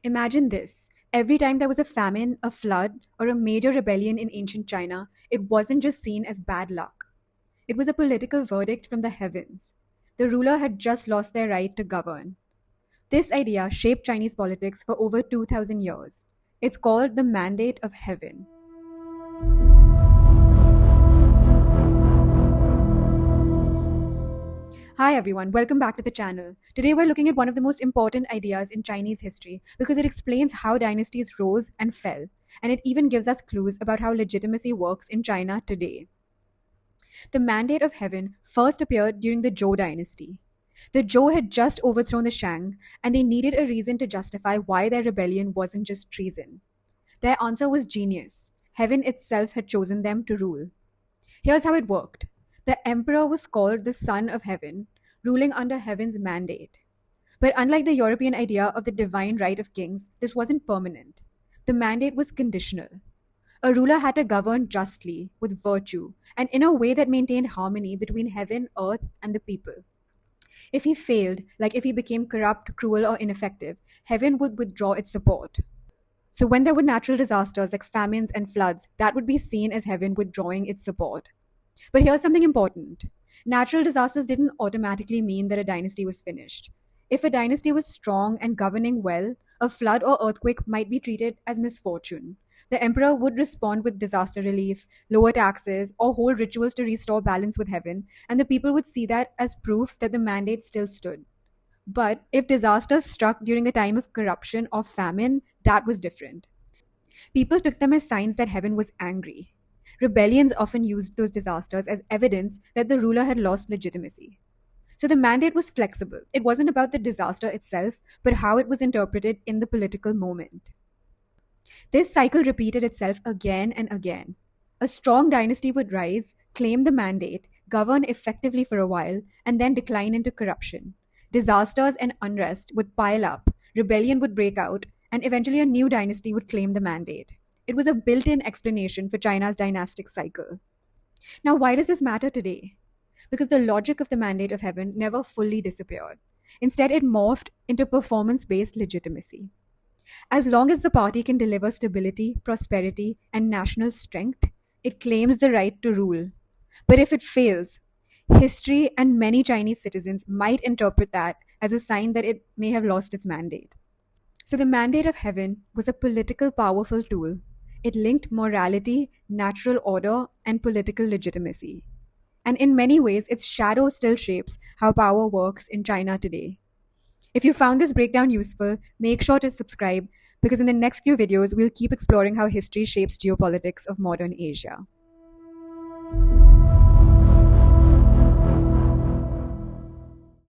Imagine this. Every time there was a famine, a flood, or a major rebellion in ancient China, it wasn't just seen as bad luck. It was a political verdict from the heavens. The ruler had just lost their right to govern. This idea shaped Chinese politics for over 2000 years. It's called the Mandate of Heaven. Hi everyone, welcome back to the channel. Today we're looking at one of the most important ideas in Chinese history because it explains how dynasties rose and fell, and it even gives us clues about how legitimacy works in China today. The Mandate of Heaven first appeared during the Zhou dynasty. The Zhou had just overthrown the Shang, and they needed a reason to justify why their rebellion wasn't just treason. Their answer was genius. Heaven itself had chosen them to rule. Here's how it worked. The emperor was called the Son of Heaven, ruling under heaven's mandate. But unlike the European idea of the divine right of kings, this wasn't permanent. The mandate was conditional. A ruler had to govern justly, with virtue, and in a way that maintained harmony between heaven, earth, and the people. If he failed, like if he became corrupt, cruel, or ineffective, heaven would withdraw its support. So when there were natural disasters like famines and floods, that would be seen as heaven withdrawing its support. But here's something important. Natural disasters didn't automatically mean that a dynasty was finished. If a dynasty was strong and governing well, a flood or earthquake might be treated as misfortune. The emperor would respond with disaster relief, lower taxes, or hold rituals to restore balance with heaven, and the people would see that as proof that the mandate still stood. But if disasters struck during a time of corruption or famine, that was different. People took them as signs that heaven was angry. Rebellions often used those disasters as evidence that the ruler had lost legitimacy. So the mandate was flexible. It wasn't about the disaster itself, but how it was interpreted in the political moment. This cycle repeated itself again and again. A strong dynasty would rise, claim the mandate, govern effectively for a while, and then decline into corruption. Disasters and unrest would pile up, rebellion would break out, and eventually a new dynasty would claim the mandate. It was a built in explanation for China's dynastic cycle. Now, why does this matter today? Because the logic of the mandate of heaven never fully disappeared. Instead, it morphed into performance based legitimacy. As long as the party can deliver stability, prosperity, and national strength, it claims the right to rule. But if it fails, history and many Chinese citizens might interpret that as a sign that it may have lost its mandate. So the mandate of heaven was a political powerful tool. It linked morality, natural order, and political legitimacy. And in many ways, its shadow still shapes how power works in China today. If you found this breakdown useful, make sure to subscribe because in the next few videos, we'll keep exploring how history shapes geopolitics of modern Asia.